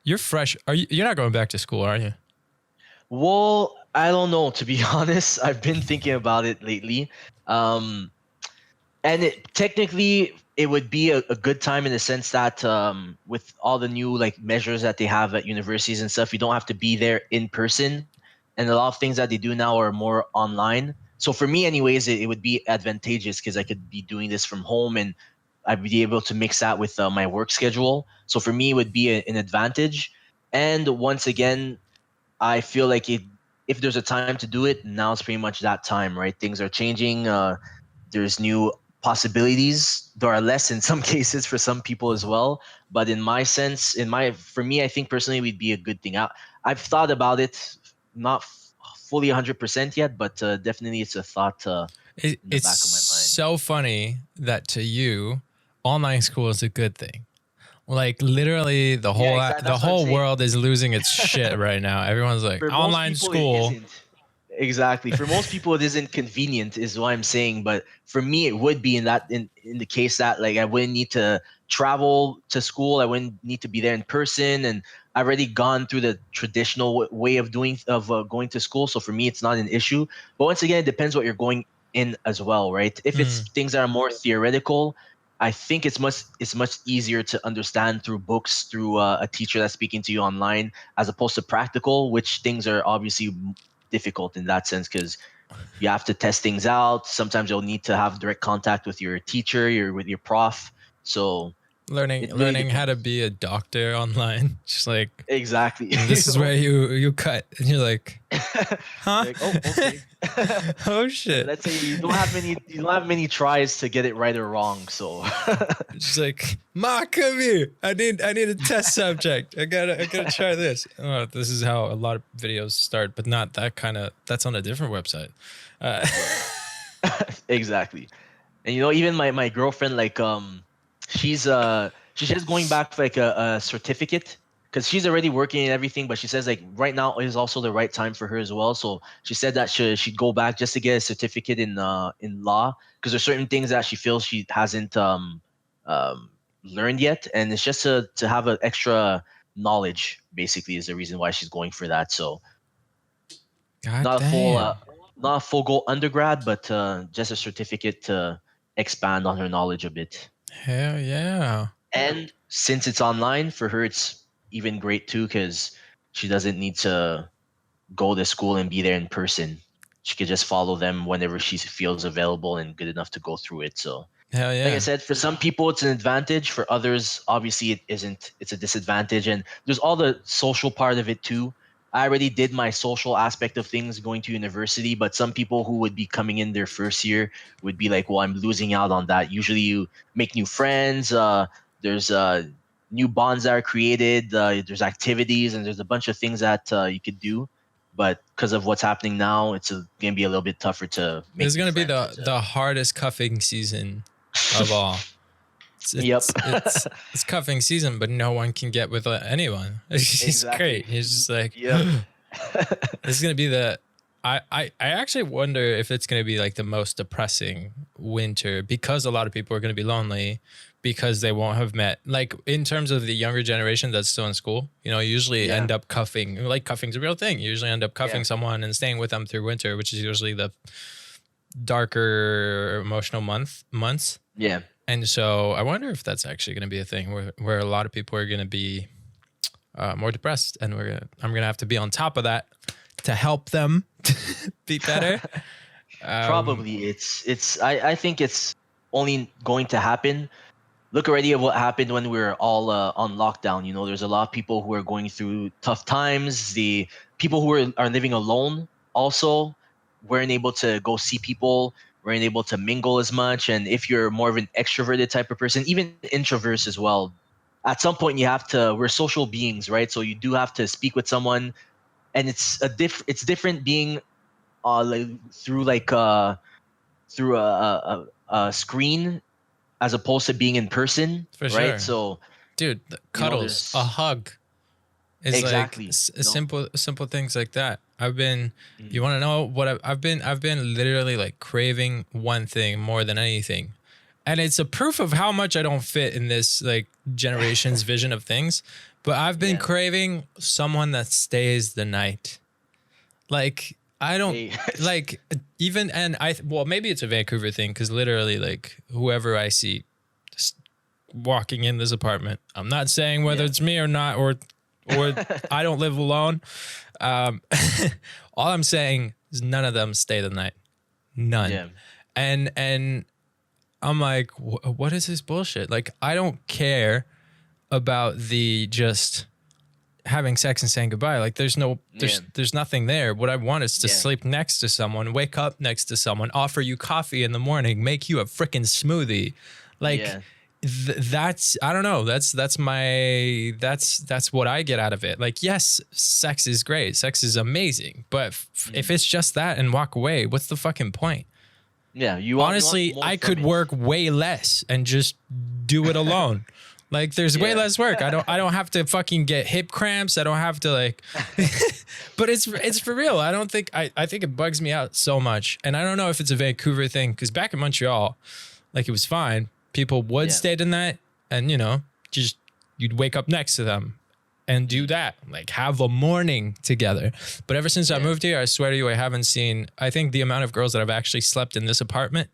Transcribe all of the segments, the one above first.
You're fresh. You're not going back to school, are you? Well, I don't know, to be honest. I've been thinking about it lately. Um, and technically it would be a good time in the sense that with all the new like measures that they have at universities and stuff, you don't have to be there in person, and a lot of things that they do now are more online. So for me anyways, it would be advantageous because I could be doing this from home, and I'd be able to mix that with my work schedule. So for me it would be an advantage. And once again, I feel like if there's a time to do it, now's pretty much that time, right? Things are changing. There's new possibilities. There are less in some cases for some people as well. But in my sense, for me, I think personally, it would be a good thing. I've thought about it, not fully 100% yet, but definitely it's a thought in the It's back of my mind. so funny that to you, online school is a good thing. Like literally the whole Exactly. the That's what I'm whole saying. world is losing its shit right now. Everyone's like For most online people, it school. isn't. Exactly. For most people, it isn't convenient, is what I'm saying. But for me, it would be in the case that like I wouldn't need to travel to school. I wouldn't need to be there in person, and I've already gone through the traditional way of going to school. So for me, it's not an issue. But once again, it depends what you're going in as well, right? If it's things that are more theoretical, I think it's much easier to understand through books, through a teacher that's speaking to you online, as opposed to practical, which things are obviously difficult in that sense because you have to test things out. Sometimes you'll need to have direct contact with your teacher, with your prof. So learning it really learning how to depends. be a doctor online. Just like Exactly. this is where you cut, and you're like, huh? You're like, oh, okay. Oh shit! Let's say you don't have many tries to get it right or wrong. So She's like, Ma, come here. I need a test subject. I gotta try this. Oh, this is how a lot of videos start, but not that kind of. That's on a different website. Uh, yeah, exactly. And even my girlfriend, like she's just going back for like a certificate because she's already working and everything, but she says like right now is also the right time for her as well. So she said that she'd go back just to get a certificate in law because there's certain things that she feels she hasn't um learned yet, and it's just to have an extra knowledge basically is the reason why she's going for that. So God not a full damn. not a full go undergrad, but just a certificate to expand on her knowledge a bit. Hell yeah. And since it's online, for her it's even great too because she doesn't need to go to school and be there in person. She could just follow them whenever she feels available and good enough to go through it. So Hell like I yeah. said, for some people it's an advantage. For others, obviously it isn't. It's a disadvantage. And there's all the social part of it too. I already did my social aspect of things going to university, but some people who would be coming in their first year would be like, well, I'm losing out on that. Usually you make new friends. There's new bonds that are created. There's activities and there's a bunch of things that you could do. But because of what's happening now, it's going to be a little bit tougher to This is make new gonna be friends and the hardest cuffing season of all. It's Yep. it's it's it's cuffing season, but no one can get with anyone. He's Exactly. great. He's just like, Yep. this is gonna be the. I actually wonder if it's gonna be like the most depressing winter because a lot of people are gonna be lonely because they won't have met, like in terms of the younger generation that's still in school, usually Yeah. end up cuffing, like cuffing's a real thing. You usually end up cuffing Yeah. someone and staying with them through winter, which is usually the darker emotional months. Yeah. And so I wonder if that's actually going to be a thing where a lot of people are going to be more depressed, and I'm going to have to be on top of that to help them be better. Probably I think it's only going to happen. Look already at what happened when we were all on lockdown. There's a lot of people who are going through tough times. The people who are living alone also weren't able to go see people, weren't able to mingle as much. And if you're more of an extroverted type of person, even introverts as well, at some point we're social beings, right? So you do have to speak with someone, and it's different being like through a screen as opposed to being in person, For right? sure. So Dude, cuddles, a there's hug is like exactly, simple things like that. You mm, want to know what I've been literally like craving one thing more than anything. And it's a proof of how much I don't fit in this like generation's vision of things. But I've been Yeah. craving someone that stays the night. Like, I don't Hey. like even, and well, maybe it's a Vancouver thing because literally, like, whoever I see just walking in this apartment, I'm not saying whether Yeah. it's me or not, or I don't live alone. All I'm saying is none of them stay the night. None. Yeah. And I'm like, what is this bullshit? Like, I don't care about the just having sex and saying goodbye. Like, there's nothing there. What I want is to sleep next to someone, wake up next to someone, offer you coffee in the morning, make you a freaking smoothie. Like, that's, I don't know. That's what I get out of it. Like, yes, sex is great. Sex is amazing. But if it's just that and walk away, what's the fucking point? Yeah. Honestly, I could work way less and just do it alone. Like, there's way less work. I don't have to fucking get hip cramps. I don't have to, like, but it's for real. I don't think, I think it bugs me out so much. And I don't know if it's a Vancouver thing, because back in Montreal, like, it was fine. People would stay the night and, you know, just, you'd wake up next to them and do that, like, have a morning together. But ever since I moved here, I swear to you, I haven't seen, I think the amount of girls that I've actually slept in this apartment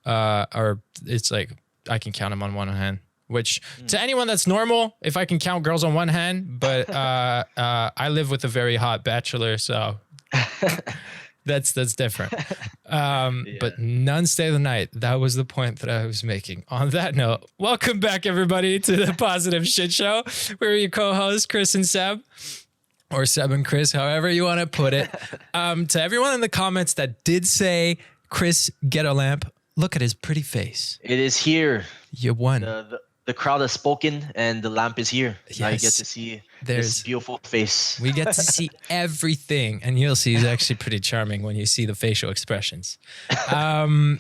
it's like, I can count them on one hand. Which to anyone that's normal, if I can count girls on one hand, but I live with a very hot bachelor, so that's different. But none stay the night. That was the point that I was making. On that note, welcome back everybody to the Positive Shit Show. We're your co-hosts, Chris and Seb, or Seb and Chris, however you want to put it. To everyone in the comments that did say, Chris, get a lamp, look at his pretty face. It is here. You won. The crowd has spoken and the lamp is here. Yes. Now you get to see this beautiful face. We get to see everything, and you'll see he's actually pretty charming when you see the facial expressions. By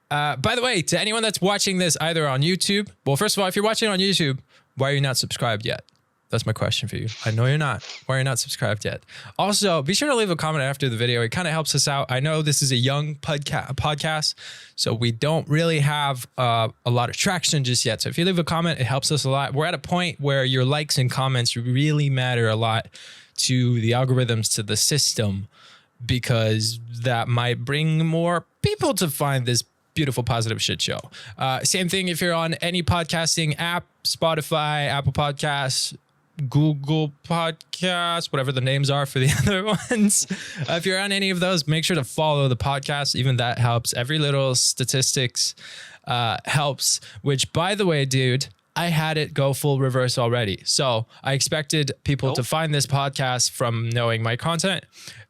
the way, to anyone that's watching this either on YouTube, well, first of all, if you're watching on YouTube, why are you not subscribed yet? That's my question for you. I know you're not. Why are you not subscribed yet? Also, be sure to leave a comment after the video. It kind of helps us out. I know this is a young podcast, so we don't really have a lot of traction just yet. So if you leave a comment, it helps us a lot. We're at a point where your likes and comments really matter a lot to the algorithms, to the system, because that might bring more people to find this beautiful Positive Shit Show. Same thing if you're on any podcasting app, Spotify, Apple Podcasts, Google Podcasts, whatever the names are for the other ones. If you're on any of those, make sure to follow the podcast. Even that helps. Every little statistics helps, which, by the way, dude, I had it go full reverse already. So I expected people to find this podcast from knowing my content.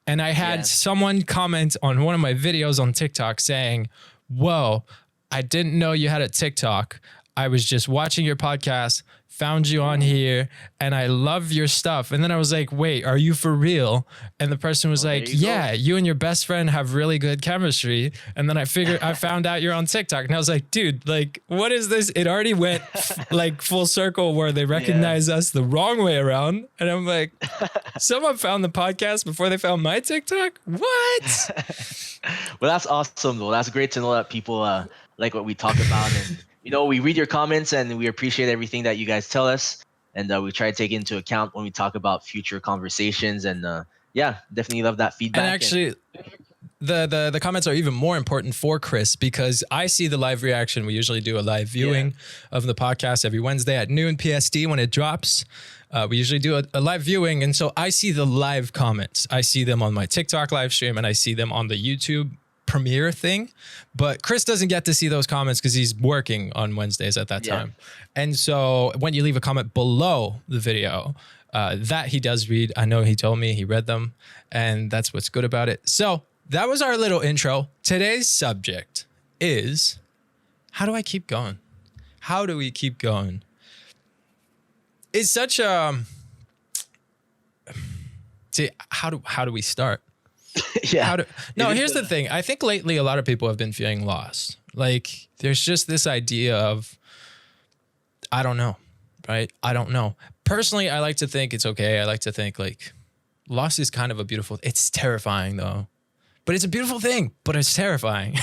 And I had someone comment on one of my videos on TikTok saying, whoa, I didn't know you had a TikTok. I was just watching your podcast, found you on here, and I love your stuff. And then I was like, wait, are you for real? And the person was like, yeah, you and your best friend have really good chemistry. And then I found out you're on TikTok. And I was like, dude, like, what is this? It already went like full circle where they recognize us the wrong way around. And I'm like, someone found the podcast before they found my TikTok? What? Well, that's awesome, though. That's great to know that people like what we talk about. And, you know, we read your comments and we appreciate everything that you guys tell us. And we try to take it into account when we talk about future conversations. And definitely love that feedback. And actually, the comments are even more important for Chris, because I see the live reaction. We usually do a live viewing of the podcast every Wednesday at noon PST when it drops. We usually do a live viewing. And so I see the live comments. I see them on my TikTok live stream and I see them on the YouTube premiere thing. But Chris doesn't get to see those comments because he's working on Wednesdays at that time. And so when you leave a comment below the video, that he does read. I know he told me he read them, and that's what's good about it. So that was our little intro. Today's subject is, how do I keep going? How do we keep going? It's such a, see, how do we start? Here's the thing. I think lately a lot of people have been feeling lost. Like, there's just this idea of, I don't know, right? I don't know. Personally, I like to think it's okay. I like to think, like, lost is kind of a beautiful, it's terrifying though. But it's a beautiful thing, but it's terrifying.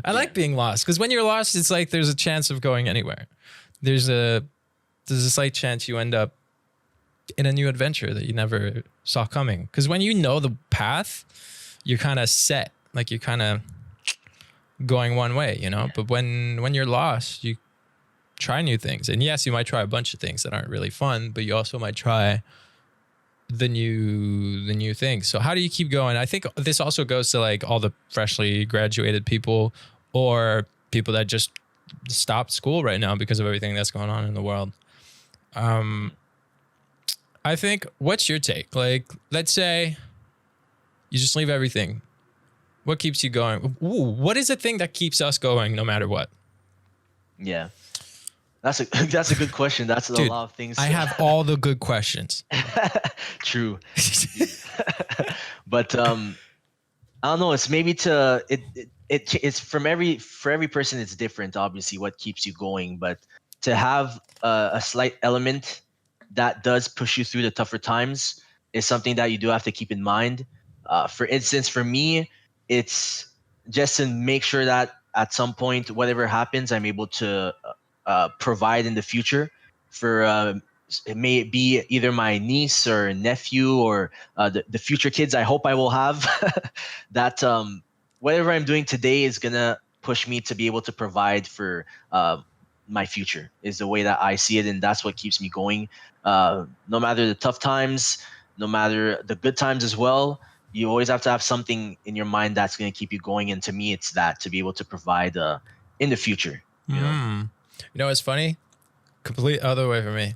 I like being lost, because when you're lost, it's like there's a chance of going anywhere. There's a there's a slight chance you end up in a new adventure that you never saw coming. Because when you know the path, you're kind of set. Like you're kind of going one way, you know. But when you're lost, you try new things. And yes, you might try a bunch of things that aren't really fun, but you also might try the new things. So how do you keep going? I think this also goes to like all the freshly graduated people or people that just stopped school right now because of everything that's going on in the world. I think, what's your take? Like, let's say you just leave everything. What keeps you going? Ooh, what is the thing that keeps us going no matter what? Yeah. That's a good question. That's Dude, a lot of things. I have all the good questions. True. But I don't know. It's maybe it's for every person it's different. Obviously, what keeps you going, but to have a slight element that does push you through the tougher times is something that you do have to keep in mind. For instance, for me, it's just to make sure that at some point, whatever happens, I'm able to provide in the future for it may be either my niece or nephew or the future kids I hope I will have. That whatever I'm doing today is gonna push me to be able to provide for my future, is the way that I see it, and that's what keeps me going. No matter the tough times, no matter the good times as well, you always have to have something in your mind that's going to keep you going. And to me, it's that, to be able to provide in the future. You know? You know, it's funny. Complete other way for me.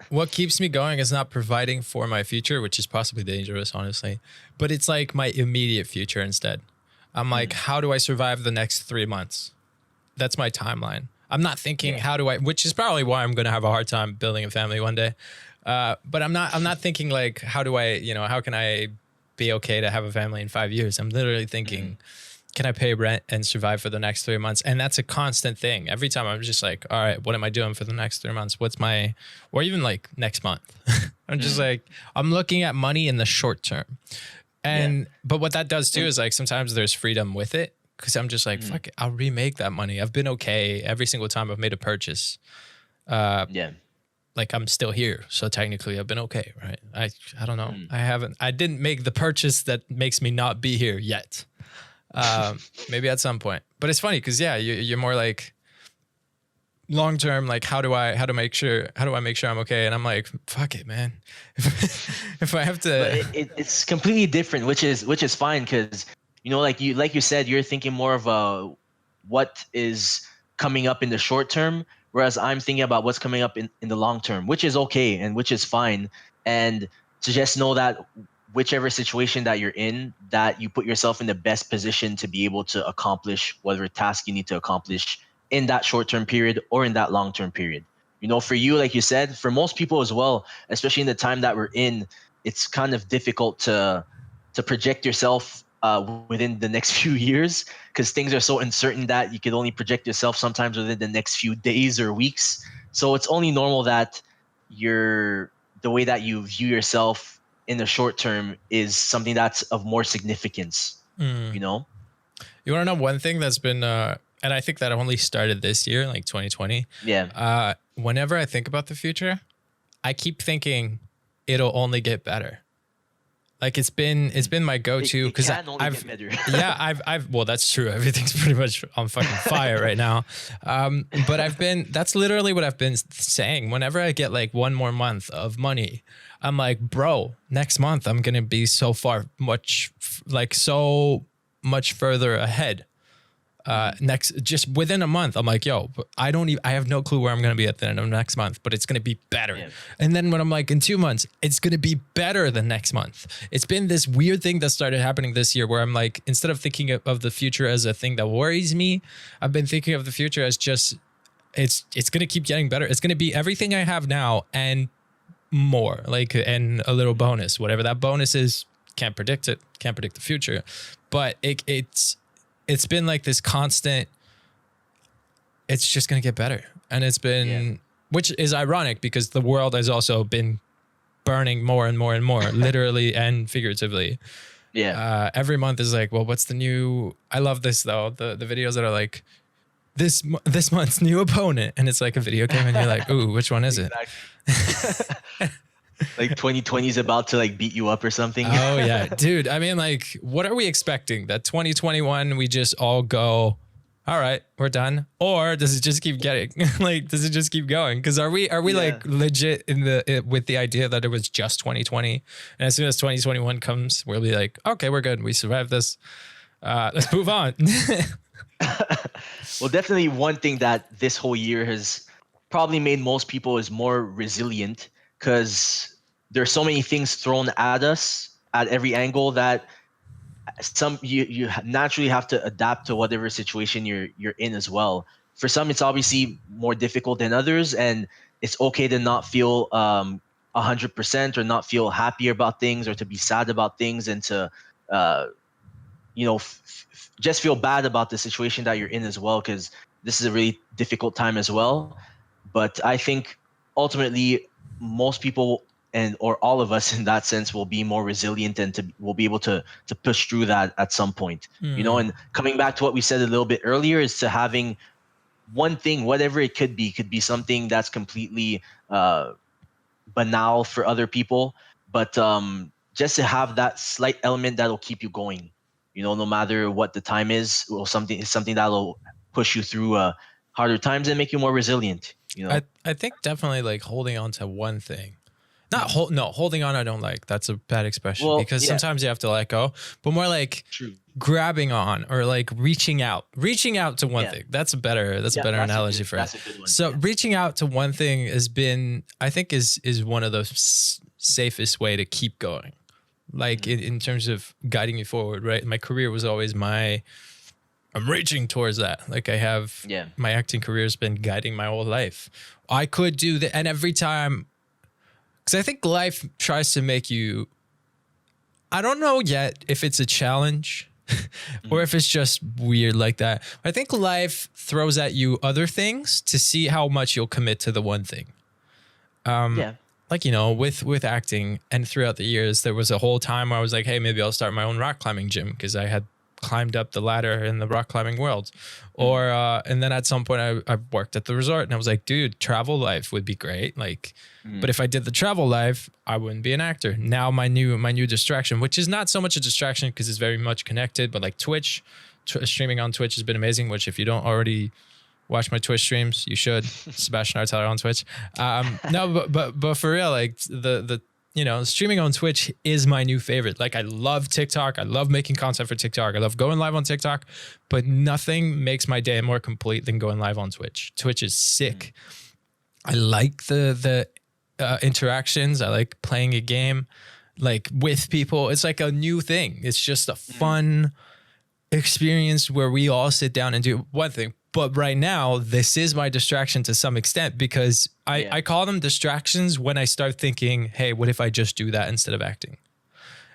What keeps me going is not providing for my future, which is possibly dangerous, honestly, but it's like my immediate future instead. I'm like, how do I survive the next 3 months? That's my timeline. I'm not thinking which is probably why I'm going to have a hard time building a family one day. But I'm not thinking like, how can I be okay to have a family in 5 years? I'm literally thinking, can I pay rent and survive for the next 3 months? And that's a constant thing. Every time I'm just like, all right, what am I doing for the next 3 months? Or even like next month. I'm just like, I'm looking at money in the short term. But what that does too is like, sometimes there's freedom with it. Cause I'm just like, fuck it, I'll remake that money. I've been okay every single time I've made a purchase. Like I'm still here. So technically I've been okay, right? I don't know. I didn't make the purchase that makes me not be here yet. Maybe at some point. But it's funny because you're more like long term, like how do I make sure I'm okay? And I'm like, fuck it, man. If I have to, but it's completely different, which is fine, because like you said, you're thinking more of what is coming up in the short term, whereas I'm thinking about what's coming up in the long term, which is okay and which is fine. And to just know that whichever situation that you're in, that you put yourself in the best position to be able to accomplish whatever task you need to accomplish in that short-term period or in that long-term period. For you, like you said, for most people as well, especially in the time that we're in, it's kind of difficult to project yourself within the next few years, because things are so uncertain that you can only project yourself sometimes within the next few days or weeks. So it's only normal that the way that you view yourself in the short term is something that's of more significance. You want to know one thing that's been, and I think that only started this year, like 2020. Yeah. Whenever I think about the future, I keep thinking it'll only get better. Like it's been my go-to because well, that's true. Everything's pretty much on fucking fire right now. But that's literally what I've been saying. Whenever I get like one more month of money, I'm like, bro, next month I'm going to be so much further ahead. Just within a month, I'm like, yo, I have no clue where I'm going to be at the end of next month, but it's going to be better. Yeah. And then when I'm like, in 2 months, it's going to be better than next month. It's been this weird thing that started happening this year where I'm like, instead of thinking of the future as a thing that worries me, I've been thinking of the future as just, it's going to keep getting better. It's going to be everything I have now and more, and a little bonus, whatever that bonus is. Can't predict it. Can't predict the future, but it's been like this constant, it's just going to get better. And it's been, which is ironic because the world has also been burning more and more and more, literally and figuratively. Yeah. Every month is like, well, what's the new, I love this though. The videos that are like, this month's new opponent, and it's like a video game, and you're like, ooh, which one is it? Exactly. Like 2020 is about to like beat you up or something. Oh yeah, dude. I mean, like, what are we expecting? That 2021 we just all go, all right, we're done, or does it just keep getting like, does it just keep going? Because are we like legit with the idea that it was just 2020, and as soon as 2021 comes, we'll be like, okay, we're good, we survived this. Let's move on. Well, definitely one thing that this whole year has probably made most people is more resilient, because there's so many things thrown at us at every angle that you naturally have to adapt to whatever situation you're in as well. For some, it's obviously more difficult than others, and it's okay to not feel 100% or not feel happy about things, or to be sad about things, and to just feel bad about the situation that you're in as well, because this is a really difficult time as well. But I think ultimately most people, and or all of us in that sense, will be more resilient, and will be able to push through that at some point. And coming back to what we said a little bit earlier, is to having one thing, whatever it could be something that's completely banal for other people, but just to have that slight element that'll keep you going, no matter what the time is, or something that'll push you through harder times and make you more resilient. I think definitely like holding on to one thing. Holding on I don't like. That's a bad expression, because sometimes you have to let go, but more like grabbing on, or like reaching out to one thing. That's a better analogy for it. So reaching out to one thing has been, I think, is one of the safest way to keep going. Like in terms of guiding you forward, right? My career was always I'm reaching towards that. Like I have, my acting career has been guiding my whole life. I could do that. And every time, because I think life tries to make you, I don't know yet if it's a challenge or if it's just weird like that. I think life throws at you other things to see how much you'll commit to the one thing. Like, with acting, and throughout the years, there was a whole time where I was like, hey, maybe I'll start my own rock climbing gym, because I had climbed up the ladder in the rock climbing world. Or and then at some point I worked at the resort, and I was like, dude, travel life would be great. Like, but if I did the travel life, I wouldn't be an actor. Now my new distraction, which is not so much a distraction because it's very much connected, but like Twitch, streaming on Twitch has been amazing, which if you don't already watch my Twitch streams, you should. Sebastien R on Twitch. No, but for real, like the streaming on Twitch is my new favorite. Like I love TikTok. I love making content for TikTok. I love going live on TikTok, but nothing makes my day more complete than going live on Twitch. Twitch is sick. I like the interactions. I like playing a game like with people. It's like a new thing. It's just a fun experience where we all sit down and do one thing. But right now, this is my distraction to some extent, because I call them distractions when I start thinking, hey, what if I just do that instead of acting?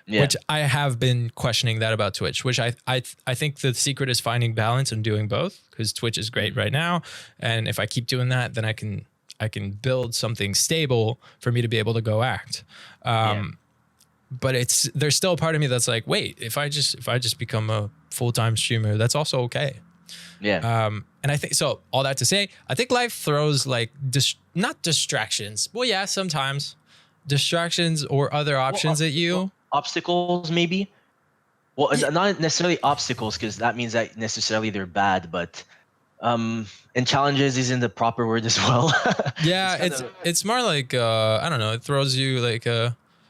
Which I have been questioning that about Twitch, which I think the secret is finding balance and doing both, because Twitch is great right now. And if I keep doing that, then I can build something stable for me to be able to go act. But there's still a part of me that's like, wait, if I just become a full-time streamer, that's also okay. And I think so. All that to say, I think life throws like not distractions. Well, yeah, sometimes distractions or other options at you. Obstacles, maybe. Well, not necessarily obstacles, because that means that necessarily they're bad. But and challenges isn't the proper word as well. Yeah, it's more like I don't know. It throws you like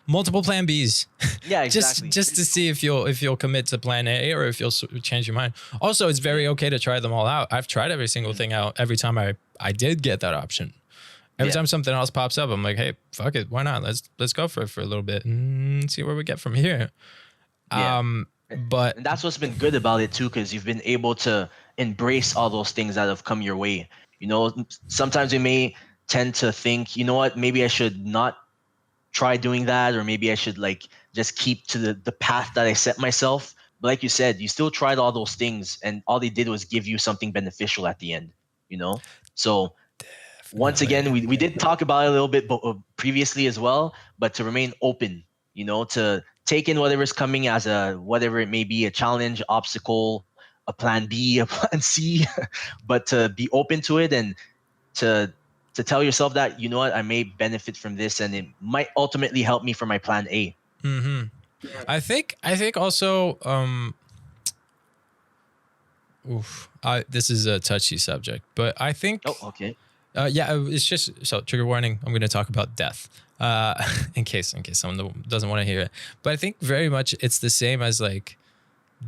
multiple plan Bs. Yeah, exactly. just to see if you'll commit to plan A, or if you'll change your mind. Also, it's very okay to try them all out. I've tried every single thing out every time I did get that option. Every time something else pops up, I'm like, hey, fuck it, why not? Let's go for it for a little bit and see where we get from here. And that's what's been good about it too, because you've been able to embrace all those things that have come your way. Sometimes we may tend to think, you know what, maybe I should not try doing that, or maybe I should like just keep to the path that I set myself. But like you said, you still tried all those things, and all they did was give you something beneficial at the end, So once again, we did talk about it a little bit previously as well, but to remain open, to take in whatever's coming as whatever it may be, a challenge, obstacle, a plan B, a plan C, but to be open to it and to tell yourself that, you know what, I may benefit from this and it might ultimately help me for my plan A. Mm-hmm. I think also this is a touchy subject, but I think Oh, okay. yeah, it's just so trigger warning. I'm going to talk about death, in case someone doesn't want to hear it. But I think very much it's the same as like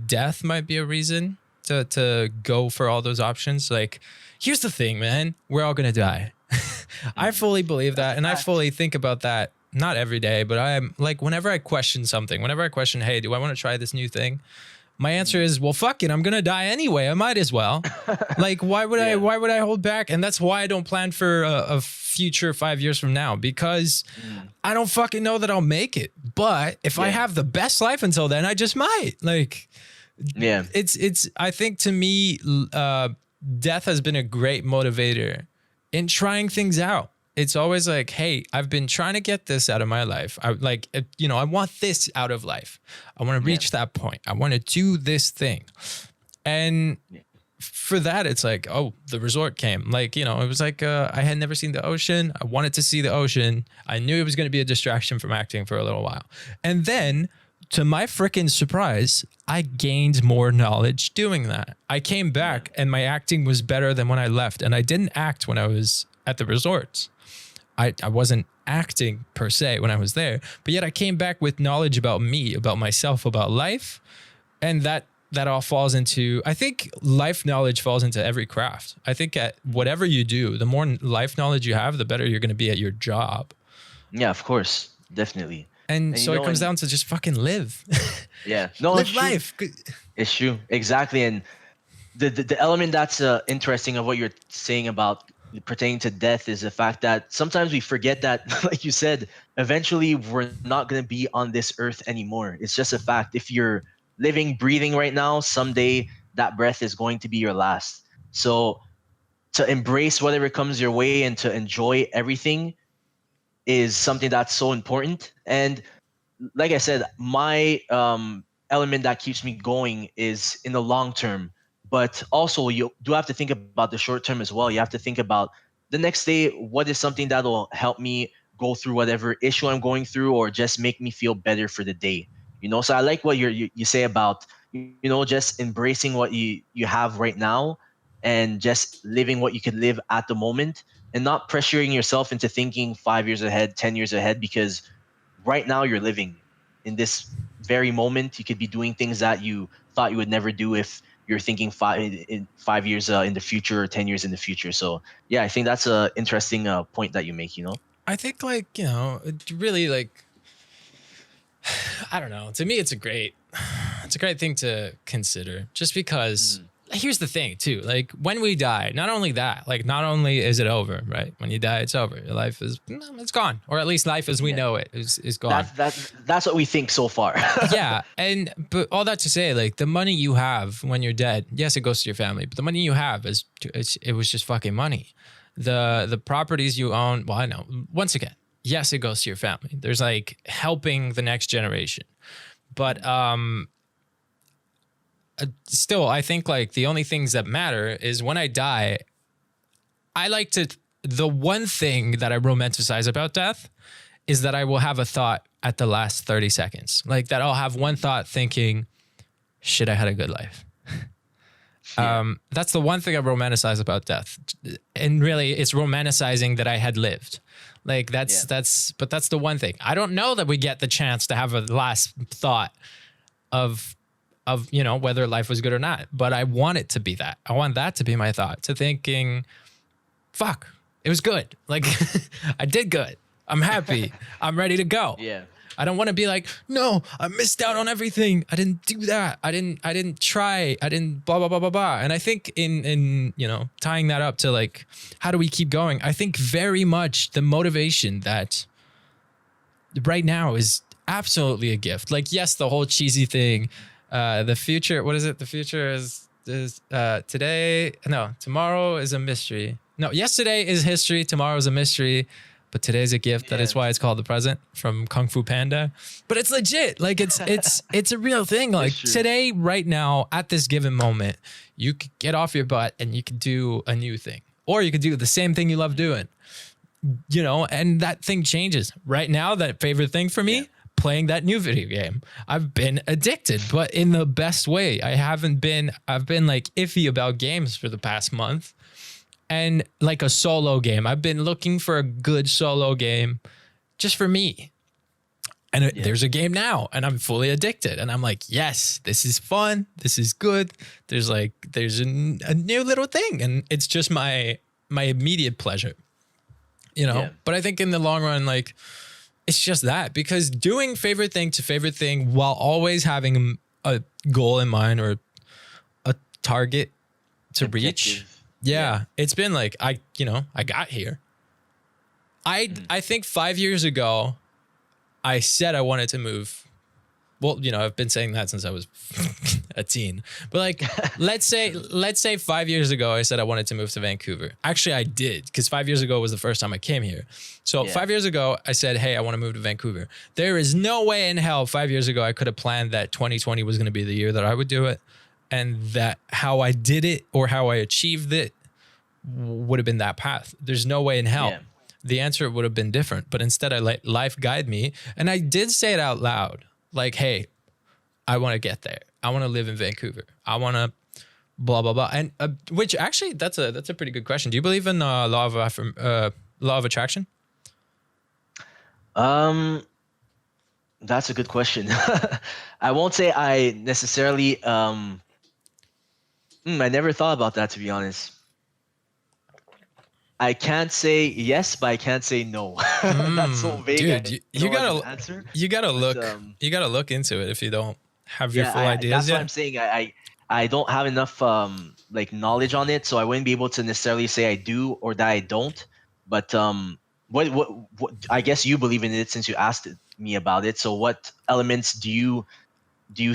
death might be a reason to go for all those options. Like, here's the thing, man, we're all going to die. I fully believe that, and I fully think about that. Not every day, but I'm like, whenever I question something, whenever I question, hey, do I want to try this new thing? My answer is, well, fuck it, I'm gonna die anyway. I might as well. Like, why would Yeah. why would I hold back? And that's why I don't plan for a future 5 years from now, because I don't fucking know that I'll make it. But if I Yeah. have the best life until then, I just might. Like, Yeah. it's. I think to me, death has been a great motivator in trying things out. It's always like, hey, I've been trying to get this out of my life. I like, I want this out of life. I want to reach that point. I want to do this thing. And for that, it's like, oh, the resort came. Like, it was like, I had never seen the ocean. I wanted to see the ocean. I knew it was going to be a distraction from acting for a little while. And then, to my freaking surprise, I gained more knowledge doing that. I came back and my acting was better than when I left. And I didn't act when I was at the resorts. I wasn't acting per se when I was there, but yet I came back with knowledge about me, about myself, about life. And that all falls into, I think life knowledge falls into every craft. I think at whatever you do, the more life knowledge you have, the better you're going to be at your job. Yeah, of course. Definitely. And so it comes down to just fucking live. Yeah. No, live life. It's true. Exactly. And the element that's interesting of what you're saying about pertaining to death is the fact that sometimes we forget that, like you said, eventually we're not going to be on this earth anymore. It's just a fact. If you're living, breathing right now, someday that breath is going to be your last. So to embrace whatever comes your way and to enjoy everything is something that's so important. And like I said, my element that keeps me going is in the long term. But also, you do have to think about the short term as well. You have to think about the next day. What is something that will help me go through whatever issue I'm going through, or just make me feel better for the day? So I like what you say about just embracing what you have right now, and just living what you could live at the moment, and not pressuring yourself into thinking 5 years ahead, 10 years ahead, because right now you're living in this very moment. You could be doing things that you thought you would never do if you're thinking 5 years in the future, or 10 years in the future. So yeah, I think that's a interesting point that you make. I think it really, like, I don't know. To me, it's a great thing to consider, just because here's the thing too. Like, when we die, not only is it over, right? When you die, it's over. Your life it's gone, or at least life as we know it is gone. That's what we think so far. Yeah. But all that to say, like, the money you have when you're dead, yes, it goes to your family, but the money you have it was just fucking money. The properties you own, well, I know, once again, yes, it goes to your family. There's like helping the next generation. But still, I think like the only things that matter is when I die, the one thing that I romanticize about death is that I will have a thought at the last 30 seconds. Like, that I'll have one thought thinking, shit, I had a good life. That's the one thing I romanticize about death. And really, it's romanticizing that I had lived. Like, that's the one thing. I don't know that we get the chance to have a last thought of whether life was good or not, but I want it to be that. I want that to be my thought, to thinking, fuck, it was good. Like, I did good. I'm happy. I'm ready to go. Yeah. I don't want to be like, no, I missed out on everything. I didn't do that. I didn't try. I didn't blah, blah, blah, blah, blah. And I think in tying that up to like, how do we keep going? I think very much the motivation that right now is absolutely a gift. Like, yes, the whole cheesy thing, the future, what is it? The future is today. No, tomorrow is a mystery. No, yesterday is history. Tomorrow is a mystery. but today's a gift. That is Yeah. why it's called the present from Kung Fu Panda. But it's legit. Like it's a real thing. Like true. today, right now, at this given moment, you could get off your butt and you could do a new thing, or you could do the same thing you love doing. You know, and that thing changes. Right now, that favorite thing for me, playing that new video game. I've been addicted, but in the best way. I've been like iffy about games for the past month. And like a solo game, I've been looking for a good solo game just for me. And there's a game now and I'm fully addicted. And I'm like, yes, this is fun. This is good. There's a new little thing. And it's just my immediate pleasure. You know, but I think in the long run, like, it's just that, because doing favorite thing to favorite thing while always having a goal in mind or a target to reach. Yeah, it's been like, I got here. I think 5 years ago, I said I wanted to move. Well, you know, I've been saying that since I was a teen. But like, let's say 5 years ago, I said I wanted to move to Vancouver. Actually, I did, because 5 years ago was the first time I came here. So 5 years ago, I said, hey, I want to move to Vancouver. There is no way in hell 5 years ago I could have planned that 2020 was going to be the year that I would do it. And that how I did it or how I achieved it would have been that path. There's no way in hell. Yeah. The answer would have been different. But instead, I let life guide me. And I did say it out loud. Like, hey, I want to get there. I want to live in Vancouver. I want to blah, blah, blah. And which actually, that's a pretty good question. Do you believe in law of attraction? That's a good question. I won't say I necessarily, I never thought about that, to be honest. I can't say yes, but I can't say no. That's so vague. Dude, you gotta look into it if you don't have your full ideas. That's what I'm saying. I don't have enough like knowledge on it, so I wouldn't be able to necessarily say I do or that I don't. But what I guess you believe in it since you asked me about it. So what elements do you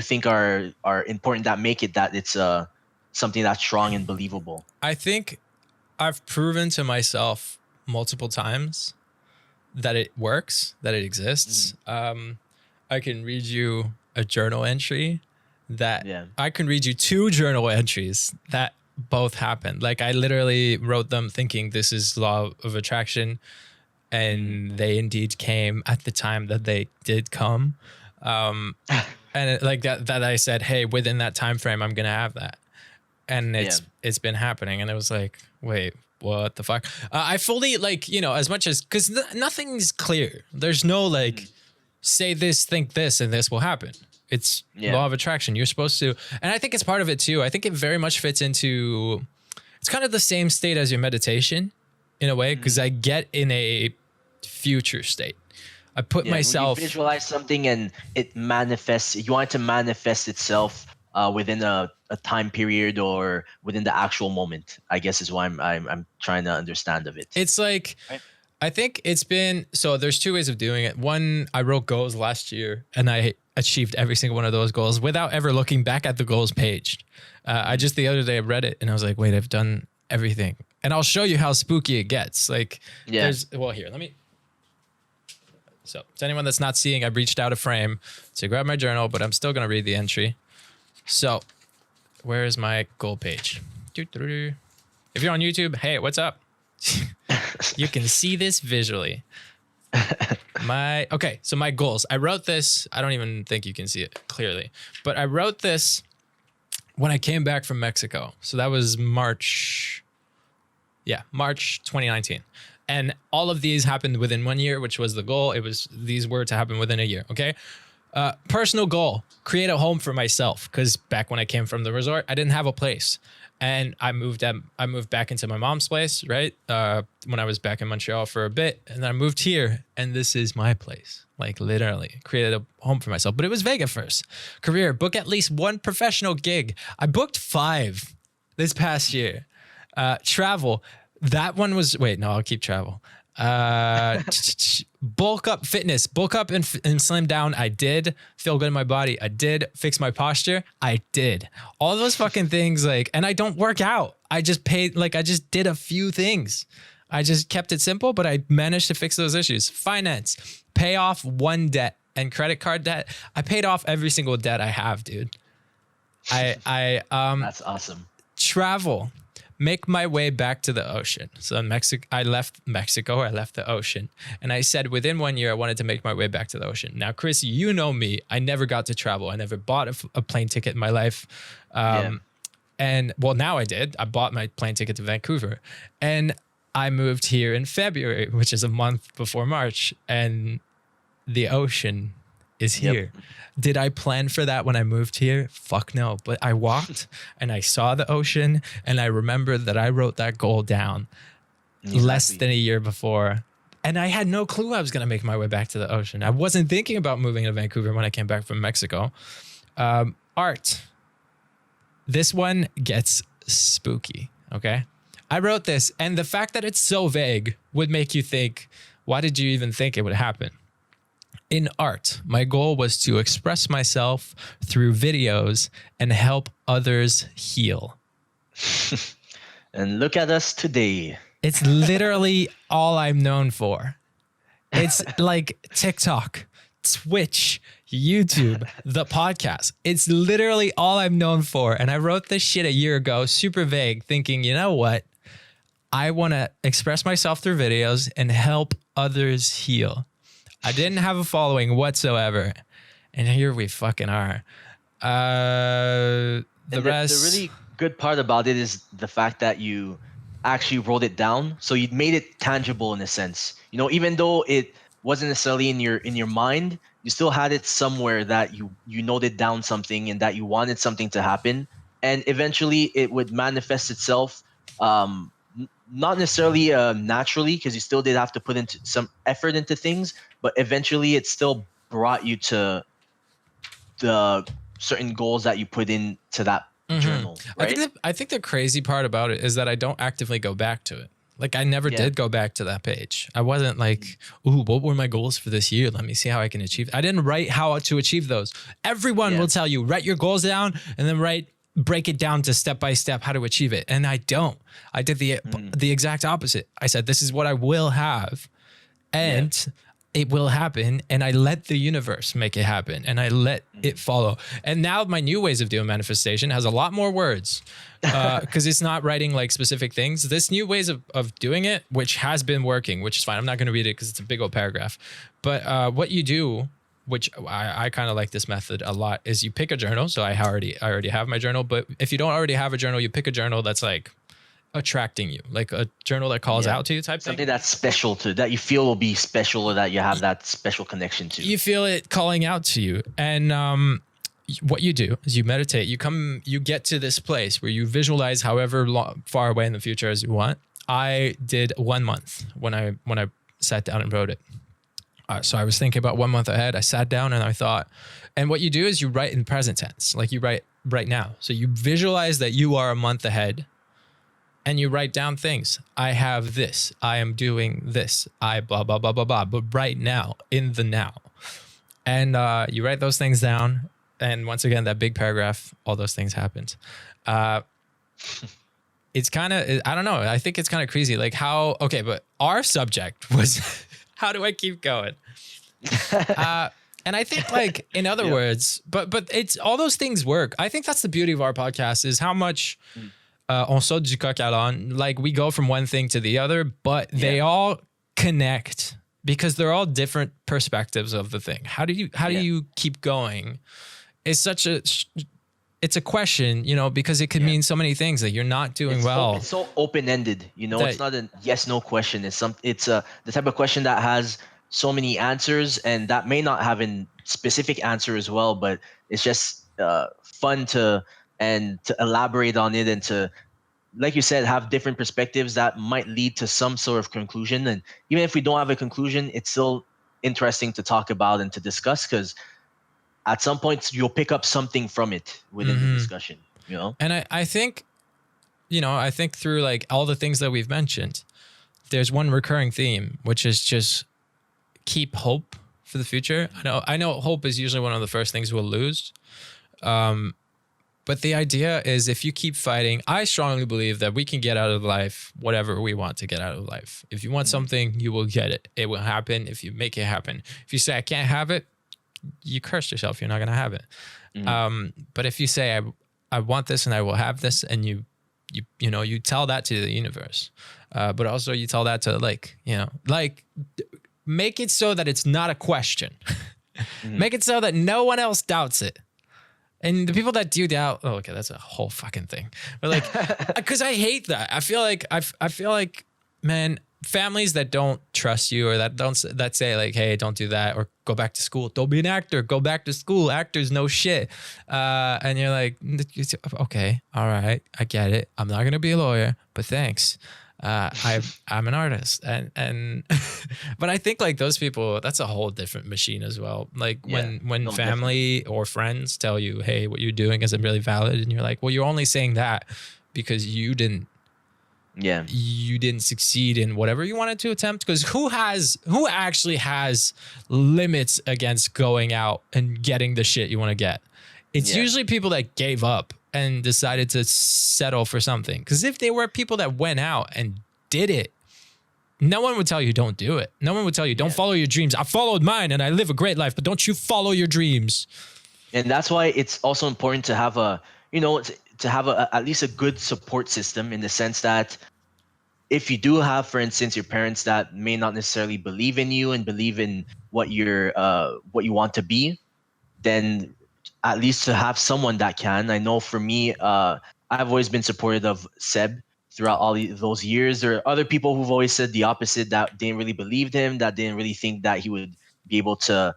think are important that make it that it's something that's strong and believable? I think I've proven to myself multiple times that it works, that it exists. I can read you a journal entry I can read you 2 journal entries that both happened. Like I literally wrote them thinking this is law of attraction, and they indeed came at the time that they did come. And like that I said, hey, within that time frame, I'm going to have that. And it's been happening. And it was like, wait, what the fuck? I fully like, you know, as much as, because nothing's clear. There's no like, say this, think this, and this will happen. It's law of attraction. You're supposed to. And I think it's part of it too. I think it very much fits into, it's kind of the same state as your meditation in a way, because I get in a future state. I put myself. You visualize something and it manifests. You want it to manifest itself within a time period or within the actual moment, I guess is what I'm trying to understand of it. It's like, I think it's been, so there's 2 ways of doing it. One, I wrote goals last year and I achieved every single one of those goals without ever looking back at the goals page. I just the other day I read it and I was like, wait, I've done everything. And I'll show you how spooky it gets. Like, well, here, let me. So to anyone that's not seeing, I reached out a frame to grab my journal, but I'm still going to read the entry. So where is my goal page? If you're on YouTube, hey, what's up? You can see this visually. So my goals. I wrote this. I don't even think you can see it clearly, but I wrote this when I came back from Mexico. So that was March 2019. And all of these happened within 1 year, which was the goal. These were to happen within a year. Okay. Personal goal, create a home for myself. Cause back when I came from the resort, I didn't have a place. And I moved back into my mom's place, right? When I was back in Montreal for a bit, and then I moved here, and this is my place. Like literally created a home for myself. But it was vague at first. Career, book at least 1 professional gig. I booked 5 this past year. Travel, that one was, I'll keep travel. Bulk up, fitness, bulk up and slim down. I did. Feel good in my body. I did. Fix my posture. I did. All those fucking things, like, and I don't work out. I just did a few things. I just kept it simple, but I managed to fix those issues. Finance, pay off one debt, and credit card debt. I paid off every single debt I have, dude. That's awesome. Travel, make my way back to the ocean. So in Mexico, I left the ocean, and I said within 1 year I wanted to make my way back to the ocean. Now, Chris, you know me. I never got to travel. I never bought a plane ticket in my life. And well, now I did. I bought my plane ticket to Vancouver, and I moved here in February, which is a month before March, and the ocean is here. Yep. Did I plan for that when I moved here? Fuck no. But I walked and I saw the ocean, and I remember that I wrote that goal down less than a year before. And I had no clue I was going to make my way back to the ocean. I wasn't thinking about moving to Vancouver when I came back from Mexico. Art. This one gets spooky, okay? I wrote this, and the fact that it's so vague would make you think, why did you even think it would happen? In art, my goal was to express myself through videos and help others heal. And look at us today. It's literally all I'm known for. It's like TikTok, Twitch, YouTube, the podcast. It's literally all I'm known for. And I wrote this shit a year ago, super vague, thinking, you know what? I want to express myself through videos and help others heal. I didn't have a following whatsoever. And here we fucking are. The really good part about it is the fact that you actually wrote it down. So you made it tangible in a sense. You know, even though it wasn't necessarily in your mind, you still had it somewhere that you noted down something and that you wanted something to happen. And eventually it would manifest itself, not necessarily naturally, because you still did have to put into some effort into things, but eventually it still brought you to the certain goals that you put into that journal, right? I think the crazy part about it is that I don't actively go back to it. Like I never did go back to that page. I wasn't like, ooh, what were my goals for this year? Let me see how I can achieve. I didn't write how to achieve those. Everyone will tell you, write your goals down and then break it down to step by step how to achieve it. And I don't. I did the exact opposite. I said, this is what I will have. And it will happen. And I let the universe make it happen. And I let it follow. And now my new ways of doing manifestation has a lot more words because it's not writing like specific things. This new ways of doing it, which has been working, which is fine. I'm not going to read it because it's a big old paragraph. But what you do, which I kind of like this method a lot, is you pick a journal. So I already have my journal. But if you don't already have a journal, you pick a journal that's like attracting you, like a journal that calls out to you type something thing. That's special to, that you feel will be special, or that you have that special connection to. You feel it calling out to you. And what you do is you meditate. You get to this place where you visualize however far away in the future as you want. I did 1 month when I sat down and wrote it. So I was thinking about 1 month ahead. I sat down and I thought, and what you do is you write in present tense, like you write right now. So you visualize that you are a month ahead and you write down things. I have this, I am doing this, I blah, blah, blah, blah, blah, but right now, in the now. And you write those things down. And once again, that big paragraph, all those things happened. It's kind of, I don't know. I think it's kind of crazy. Like but our subject was, how do I keep going? And I think like, in other words, but it's all those things work. I think that's the beauty of our podcast is how much on saute du coq à l'âne. Like we go from one thing to the other, but they all connect because they're all different perspectives of the thing. How do you keep going? It's it's a question, you know, because it could mean so many things that you're not doing well. It's so open-ended, you know, it's not a yes/no question. It's the type of question that has so many answers, and that may not have a specific answer as well, but it's just fun to elaborate on it and to, like you said, have different perspectives that might lead to some sort of conclusion. And even if we don't have a conclusion, it's still interesting to talk about and to discuss, because at some point you'll pick up something from it within the discussion, you know? And I think, you know, I think through like all the things that we've mentioned, there's one recurring theme, which is just keep hope for the future. I know hope is usually one of the first things we'll lose. But the idea is if you keep fighting, I strongly believe that we can get out of life whatever we want to get out of life. If you want something, you will get it. It will happen if you make it happen. If you say, I can't have it, you curse yourself. You're not going to have it. But if you say, I want this and I will have this, and you tell that to the universe, but also you tell that to make it so that it's not a question. Make it so that no one else doubts it. And the people that do doubt, oh, okay, that's a whole fucking thing. But like, because I hate that. I feel like, man, families that don't trust you or that say like, hey, don't do that, or go back to school. Don't be an actor. Go back to school. Actors know shit. And you're like, okay, all right, I get it. I'm not gonna be a lawyer, but thanks. I'm an artist, and but I think like those people, that's a whole different machine as well. Like when family or friends tell you, hey, what you're doing isn't really valid, and you're like, well, you're only saying that because you didn't succeed in whatever you wanted to attempt. Because who actually has limits against going out and getting the shit you want to get? It's usually people that gave up and decided to settle for something. Because if they were people that went out and did it, no one would tell you don't do it. No one would tell you don't follow your dreams. I followed mine and I live a great life, but don't you follow your dreams. And that's why it's also important to have at least a good support system, in the sense that if you do have, for instance, your parents that may not necessarily believe in you and believe in what you want to be, then at least to have someone that can. I know for me, I've always been supportive of Seb throughout all those years. There are other people who've always said the opposite, that didn't really believe him, that didn't really think that he would be able to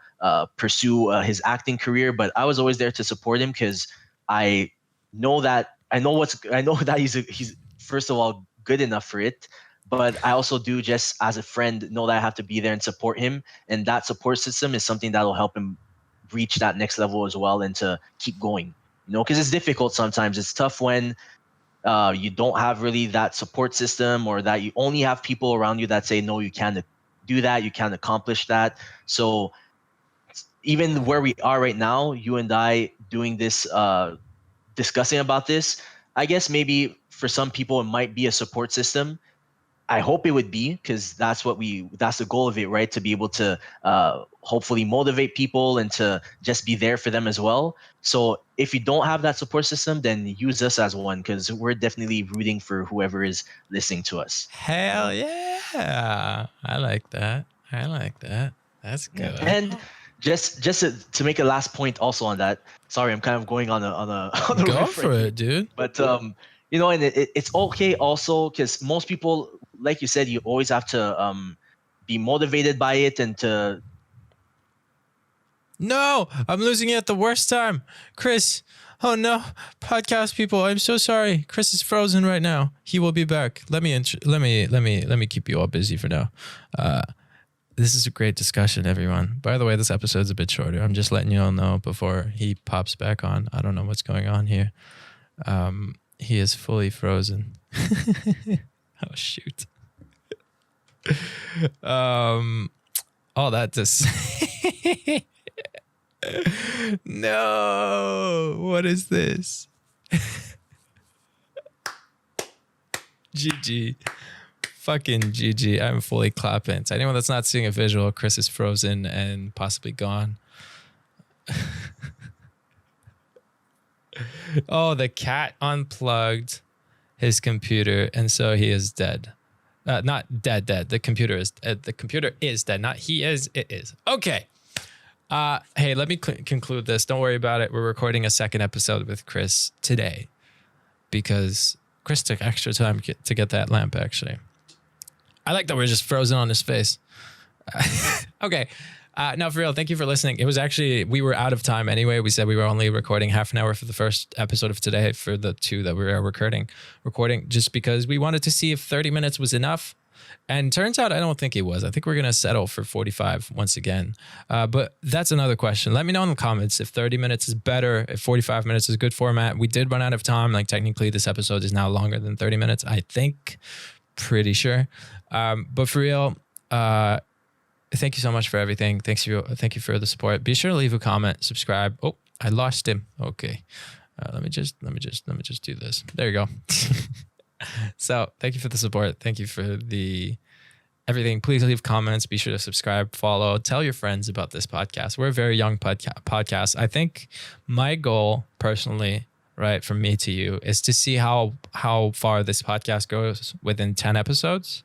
pursue his acting career. But I was always there to support him, because I know that he's first of all good enough for it. But I also do, just as a friend, know that I have to be there and support him. And that support system is something that will help him reach that next level as well, and to keep going, because it's difficult sometimes. It's tough when you don't have really that support system, or that you only have people around you that say, no, you can't do that, you can't accomplish that. So even where we are right now, you and I doing this, discussing about this, I guess maybe for some people it might be a support system. I hope it would be, because that's the goal of it, right? To be able to hopefully motivate people and to just be there for them as well. So if you don't have that support system, then use us as one, because we're definitely rooting for whoever is listening to us. Hell yeah. I like that. That's good. And just to make a last point also on that, sorry, I'm kind of going on a go for it, dude. But and it's okay also, because most people, like you said, you always have to be motivated by it, and to. No, I'm losing it at the worst time, Chris. Oh no, podcast people, I'm so sorry. Chris is frozen right now. He will be back. Let me keep you all busy for now. This is a great discussion, everyone. By the way, this episode's a bit shorter. I'm just letting you all know before he pops back on. I don't know what's going on here. He is fully frozen. Oh shoot. All that to say. No, what is this? GG. Fucking GG. I'm fully clapping. To anyone that's not seeing a visual, Chris is frozen and possibly gone. Oh, the cat unplugged his computer, and so he is dead. Not dead. The computer is dead. Not he is. It is. Okay. Hey, let me conclude this. Don't worry about it. We're recording a second episode with Chris today because Chris took extra time to get that lamp. Actually, I like that we're just frozen on his face. Okay. No, for real. Thank you for listening. It was actually, we were out of time anyway. We said we were only recording half an hour for the first episode of today for the two that we were recording just because we wanted to see if 30 minutes was enough. And turns out I don't think it was. I think we're going to settle for 45 once again. But that's another question. Let me know in the comments if 30 minutes is better, if 45 minutes is a good format. We did run out of time. Like technically this episode is now longer than 30 minutes, I think. Pretty sure. But for real, thank you so much for everything. Thank you for the support. Be sure to leave a comment, subscribe. Oh, I lost him. Okay. Let me just do this. There you go. So thank you for the support. Thank you for the everything. Please leave comments. Be sure to subscribe, follow, tell your friends about this podcast. We're a very young podcast. I think my goal personally, right, from me to you, is to see how far this podcast goes within 10 episodes.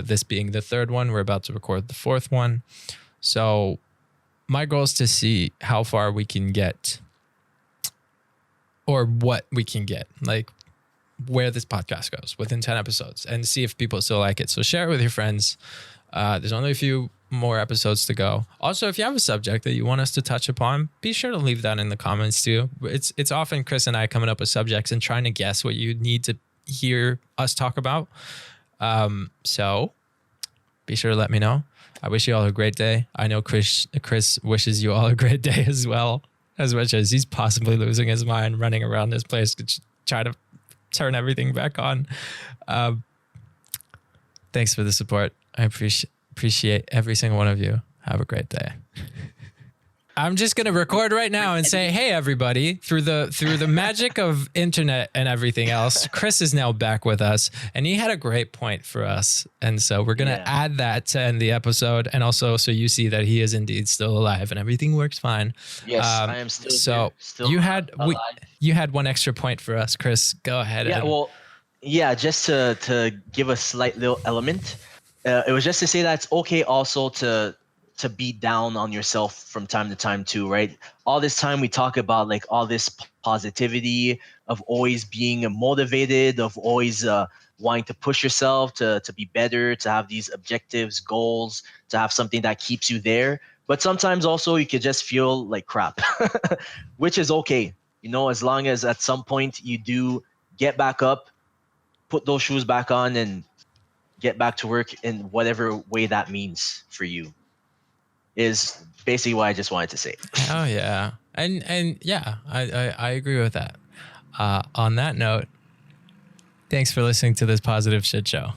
This being the third one. We're about to record the fourth one. So my goal is to see how far we can get, or what we can get, like where this podcast goes within 10 episodes, and see if people still like it. So share it with your friends. There's only a few more episodes to go. Also, if you have a subject that you want us to touch upon, be sure to leave that in the comments too. It's often Chris and I coming up with subjects and trying to guess what you need to hear us talk about. So be sure to let me know. I wish you all a great day. I know Chris wishes you all a great day as well, as much as he's possibly losing his mind running around this place to try to turn everything back on. Thanks for the support. I appreciate every single one of you. Have a great day. I'm just going to record right now and say, hey, everybody, through the magic of internet and everything else, Chris is now back with us, and he had a great point for us. And so we're going to add that to end the episode. And also, so you see that he is indeed still alive and everything works fine. Yes, I am still here, still you had one extra point for us, Chris. Go ahead. Just to give a slight little element. It was just to say that it's okay also to be down on yourself from time to time too, right? All this time we talk about like all this positivity of always being motivated, of always wanting to push yourself to be better, to have these objectives, goals, to have something that keeps you there. But sometimes also you could just feel like crap, which is okay. You know, as long as at some point you do get back up, put those shoes back on and get back to work in whatever way that means for you, is basically what I just wanted to say. Oh yeah. And yeah, I agree with that. On that note, thanks for listening to this positive shit show.